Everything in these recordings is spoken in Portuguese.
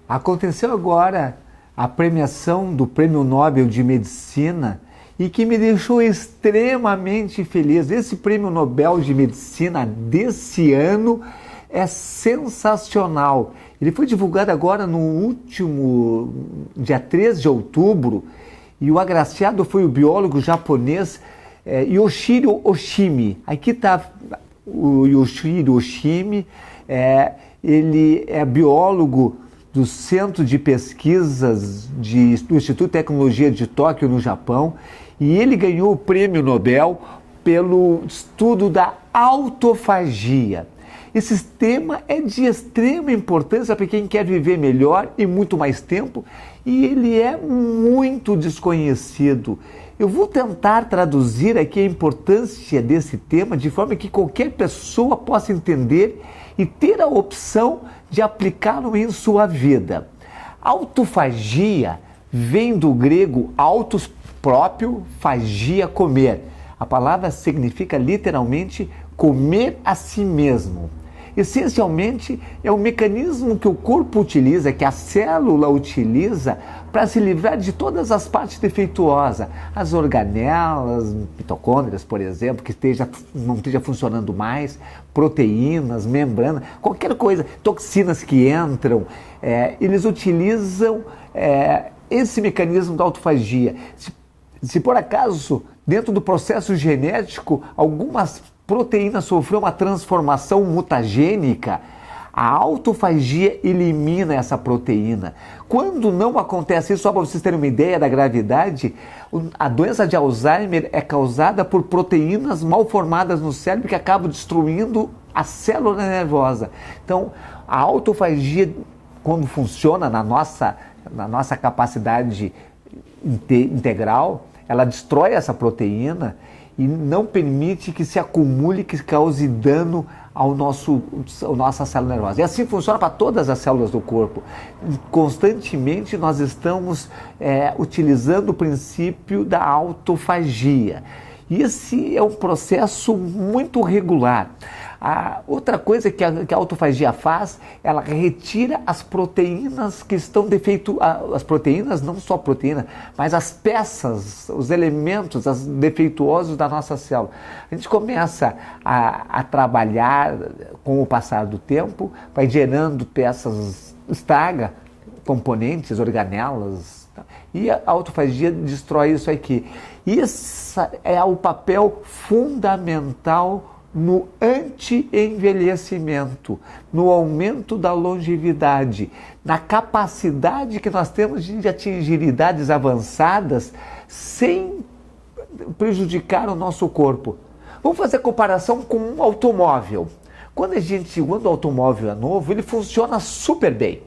Aconteceu agora a premiação do Prêmio Nobel de Medicina e que me deixou extremamente feliz. Esse Prêmio Nobel de Medicina desse ano é sensacional. Ele foi divulgado agora no último dia 13 de outubro e o agraciado foi o biólogo japonês Yoshiro Oshimi. Aqui está o Yoshiro Oshimi, ele é biólogo do Centro de Pesquisas do Instituto de Tecnologia de Tóquio, no Japão, e ele ganhou o Prêmio Nobel pelo estudo da autofagia. Esse tema é de extrema importância para quem quer viver melhor e muito mais tempo, e ele é muito desconhecido. Eu vou tentar traduzir aqui a importância desse tema de forma que qualquer pessoa possa entender e ter a opção de aplicá-lo em sua vida. Autofagia vem do grego autos, próprio, fagia, comer. A palavra significa literalmente comer a si mesmo. Essencialmente, é um mecanismo que o corpo utiliza, que a célula utiliza para se livrar de todas as partes defeituosas, as organelas, mitocôndrias, por exemplo, que não esteja funcionando mais, proteínas, membrana, qualquer coisa, toxinas que entram, eles utilizam esse mecanismo da autofagia. Se por acaso, dentro do processo genético, algumas proteína sofreu uma transformação mutagênica, a autofagia elimina essa proteína. Quando não acontece isso, só para vocês terem uma ideia da gravidade, a doença de Alzheimer é causada por proteínas mal formadas no cérebro que acabam destruindo a célula nervosa. Então, a autofagia, quando funciona na nossa capacidade integral, ela destrói essa proteína e não permite que se acumule, que cause dano à nossa célula nervosa. E assim funciona para todas as células do corpo. Constantemente nós estamos utilizando o princípio da autofagia. E esse é um processo muito regular. A outra coisa que a autofagia faz, ela retira as proteínas que estão as proteínas, não só proteína, mas as peças, os elementos, as defeituosos da nossa célula. A gente começa a trabalhar com o passar do tempo, vai gerando peças, estraga componentes, organelas, e a autofagia destrói isso aqui. Isso é o papel fundamental no anti-envelhecimento, no aumento da longevidade, na capacidade que nós temos de atingir idades avançadas sem prejudicar o nosso corpo. Vamos fazer comparação com um automóvel. Quando o automóvel é novo, ele funciona super bem.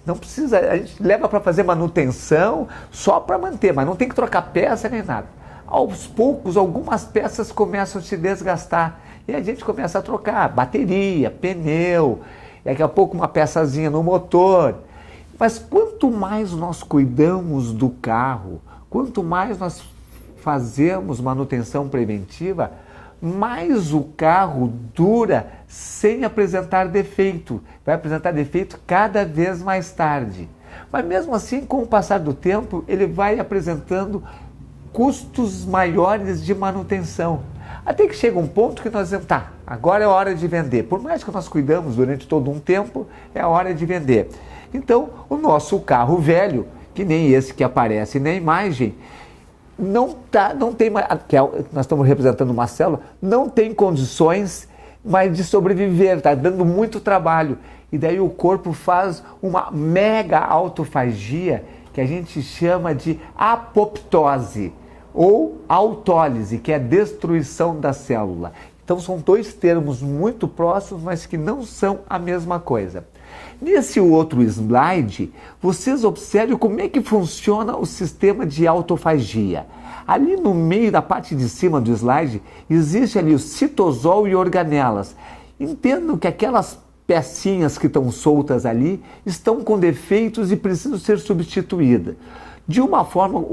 Não precisa, a gente leva para fazer manutenção só para manter, mas não tem que trocar peça nem nada. Aos poucos, algumas peças começam a se desgastar e a gente começa a trocar bateria, pneu, daqui a pouco uma peçazinha no motor. Mas quanto mais nós cuidamos do carro, quanto mais nós fazemos manutenção preventiva, mais o carro dura sem apresentar defeito. Vai apresentar defeito cada vez mais tarde. Mas mesmo assim, com o passar do tempo, ele vai apresentando custos maiores de manutenção. Até que chega um ponto que nós dizemos, tá, agora é hora de vender. Por mais que nós cuidamos durante todo um tempo, é a hora de vender. Então, o nosso carro velho, que nem esse que aparece na imagem, não tem mais, nós estamos representando uma célula, não tem condições mais de sobreviver, está dando muito trabalho. E daí o corpo faz uma mega autofagia, que a gente chama de apoptose, ou autólise, que é a destruição da célula. Então são dois termos muito próximos, mas que não são a mesma coisa. Nesse outro slide, vocês observam como é que funciona o sistema de autofagia. Ali no meio da parte de cima do slide, existe ali o citosol e organelas. Entendam que aquelas pecinhas que estão soltas ali estão com defeitos e precisam ser substituídas. De uma forma,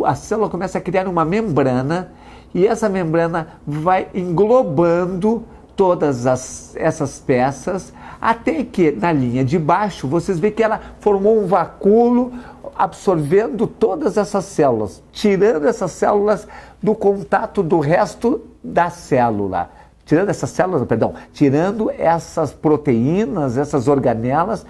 a célula começa a criar uma membrana e essa membrana vai englobando todas essas peças, até que na linha de baixo vocês veem que ela formou um vacúolo absorvendo todas essas células, tirando essas células do contato do resto da célula. Tirando essas proteínas, essas organelas,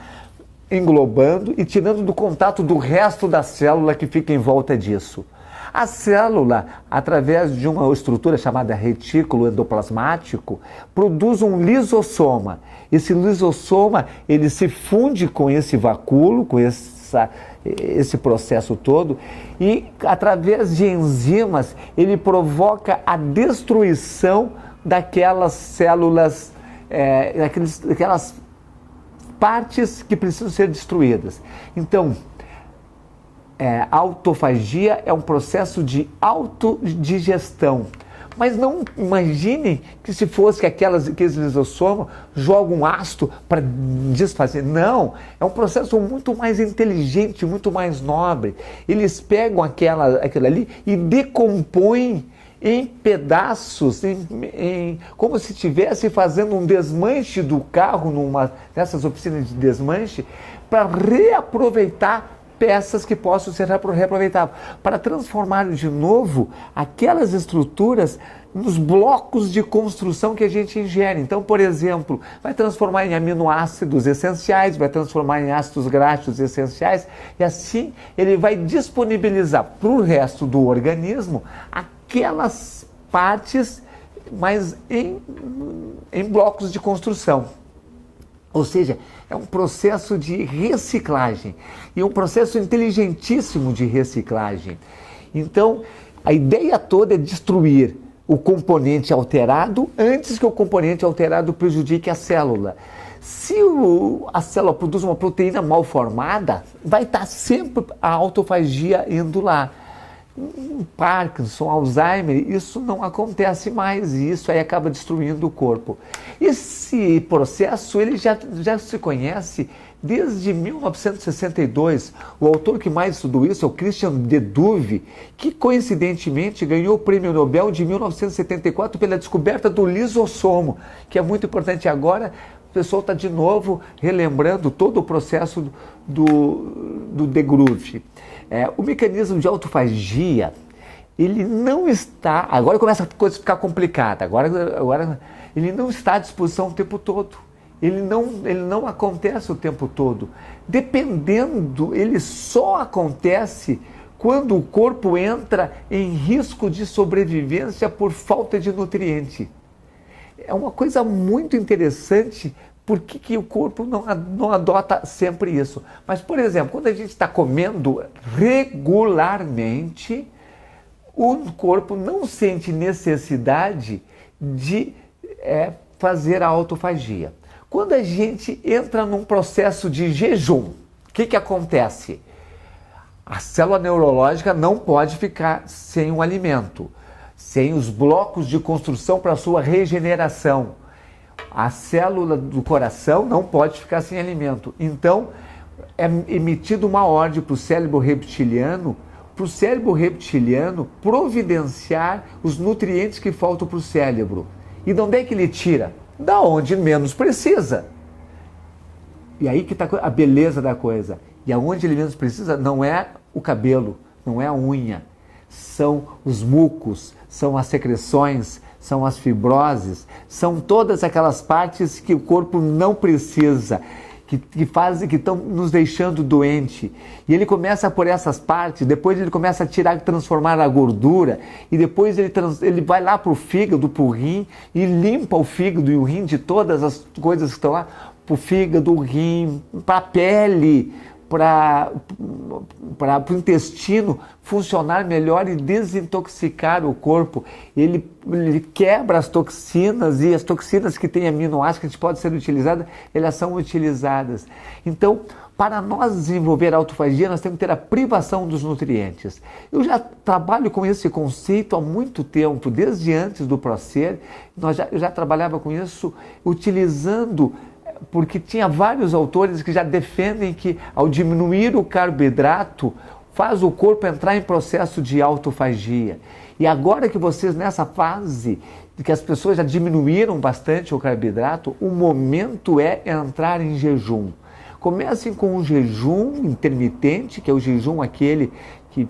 englobando e tirando do contato do resto da célula que fica em volta disso. A célula, através de uma estrutura chamada retículo endoplasmático, produz um lisossoma. Esse lisossoma, ele se funde com esse vacúolo, com esse processo todo, e através de enzimas, ele provoca a destruição daquelas células, daquelas partes que precisam ser destruídas. Então, a autofagia é um processo de autodigestão. Mas não imaginem que se fosse que aqueles lisossomos jogam um ácido para desfazer. Não, é um processo muito mais inteligente, muito mais nobre. Eles pegam aquilo ali e decompõem em pedaços, como se estivesse fazendo um desmanche do carro nessas oficinas de desmanche, para reaproveitar peças que possam ser reaproveitadas, para transformar de novo aquelas estruturas nos blocos de construção que a gente ingere. Então, por exemplo, vai transformar em aminoácidos essenciais, vai transformar em ácidos graxos essenciais, e assim ele vai disponibilizar para o resto do organismo aquelas partes, mas em blocos de construção. Ou seja, é um processo de reciclagem e um processo inteligentíssimo de reciclagem. Então, a ideia toda é destruir o componente alterado antes que o componente alterado prejudique a célula. Se a célula produz uma proteína mal formada, vai estar sempre a autofagia indo lá. Parkinson, Alzheimer, isso não acontece mais e isso aí acaba destruindo o corpo. Esse processo ele já se conhece desde 1962. O autor que mais estudou isso é o Christian de Duve, que coincidentemente ganhou o Prêmio Nobel de 1974 pela descoberta do lisossomo, que é muito importante agora. O pessoal está de novo relembrando todo o processo do de Groove. O mecanismo de autofagia, ele não está... Agora começa a coisa a ficar complicada. Agora ele não está à disposição o tempo todo. Ele não acontece o tempo todo. Dependendo, ele só acontece quando o corpo entra em risco de sobrevivência por falta de nutriente. É uma coisa muito interessante. Por que o corpo não adota sempre isso? Mas, por exemplo, quando a gente está comendo regularmente, o corpo não sente necessidade de fazer a autofagia. Quando a gente entra num processo de jejum, o que acontece? A célula neurológica não pode ficar sem o alimento, sem os blocos de construção para a sua regeneração. A célula do coração não pode ficar sem alimento. Então, é emitida uma ordem para o cérebro reptiliano providenciar os nutrientes que faltam para o cérebro. E de onde é que ele tira? Da onde menos precisa. E aí que está a beleza da coisa. E aonde ele menos precisa não é o cabelo, não é a unha. São os mucos, são as secreções, são as fibroses, são todas aquelas partes que o corpo não precisa, que estão nos deixando doente. E ele começa por essas partes, depois ele começa a tirar, transformar a gordura, e depois ele vai lá para o fígado, para o rim, e limpa o fígado e o rim de todas as coisas que estão lá, para o fígado, o rim, para a pele, para o intestino funcionar melhor e desintoxicar o corpo. Ele quebra as toxinas, e as toxinas que têm aminoácidos que podem ser utilizadas, elas são utilizadas. Então, para nós desenvolver a autofagia, nós temos que ter a privação dos nutrientes. Eu já trabalho com esse conceito há muito tempo, desde antes do ProSer. Eu já trabalhava com isso utilizando... Porque tinha vários autores que já defendem que ao diminuir o carboidrato faz o corpo entrar em processo de autofagia. E agora que vocês nessa fase que as pessoas já diminuíram bastante o carboidrato, o momento é entrar em jejum. Comecem com um jejum intermitente, que é o jejum aquele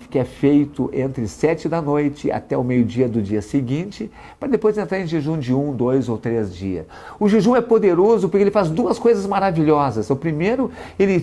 que é feito entre 7 da noite até o meio-dia do dia seguinte, para depois entrar em jejum de 1, 2 ou 3 dias. O jejum é poderoso porque ele faz duas coisas maravilhosas. O primeiro, ele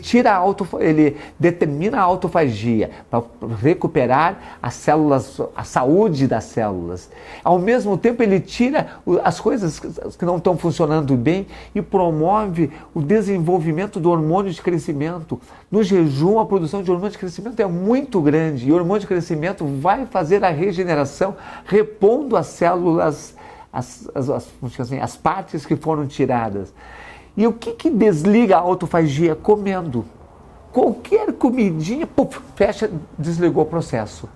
determina a autofagia, para recuperar as células, a saúde das células. Ao mesmo tempo, ele tira as coisas que não estão funcionando bem e promove o desenvolvimento do hormônio de crescimento. No jejum, a produção de hormônio de crescimento é muito grande. E o hormônio de crescimento vai fazer a regeneração, repondo as células, as partes que foram tiradas. E o que desliga a autofagia? Comendo. Qualquer comidinha, puf, fecha, desligou o processo.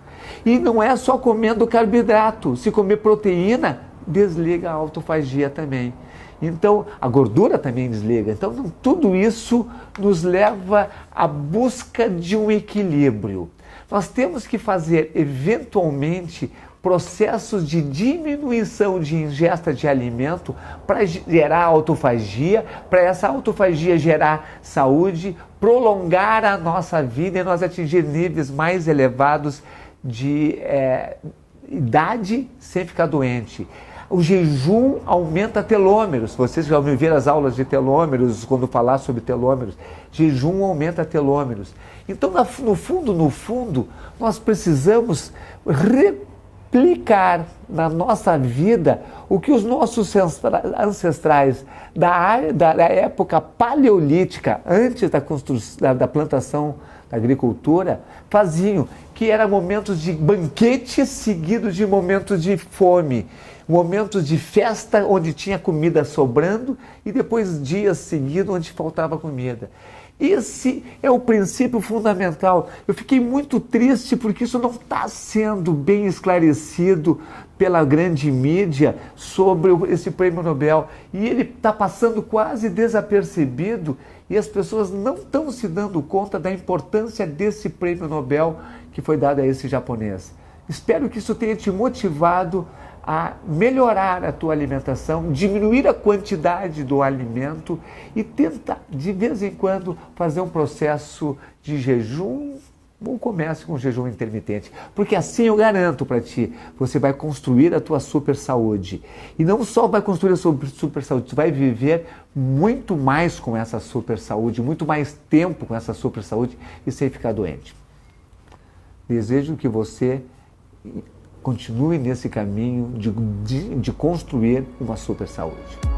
E não é só comendo carboidrato. Se comer proteína, desliga a autofagia também. Então, a gordura também desliga. Então, tudo isso nos leva à busca de um equilíbrio. Nós temos que fazer, eventualmente, processos de diminuição de ingesta de alimento para gerar autofagia, para essa autofagia gerar saúde, prolongar a nossa vida e nós atingir níveis mais elevados de idade sem ficar doente. O jejum aumenta telômeros. Vocês já ouviram ver as aulas de telômeros, quando falar sobre telômeros. Jejum aumenta telômeros. Então, no fundo, nós precisamos replicar na nossa vida o que os nossos ancestrais da época paleolítica, antes da plantação, da agricultura, faziam, que eram momentos de banquete seguidos de momentos de fome. Momentos de festa onde tinha comida sobrando e depois dias seguidos onde faltava comida. Esse é o princípio fundamental. Eu fiquei muito triste porque isso não está sendo bem esclarecido pela grande mídia sobre esse prêmio Nobel. E ele está passando quase desapercebido e as pessoas não estão se dando conta da importância desse prêmio Nobel que foi dado a esse japonês. Espero que isso tenha te motivado a melhorar a tua alimentação, diminuir a quantidade do alimento e tentar, de vez em quando, fazer um processo de jejum ou comece com jejum intermitente. Porque assim eu garanto para ti, você vai construir a tua super saúde. E não só vai construir a sua super saúde, tu vai viver muito mais com essa super saúde, muito mais tempo com essa super saúde e sem ficar doente. Desejo que você continue nesse caminho de construir uma super saúde.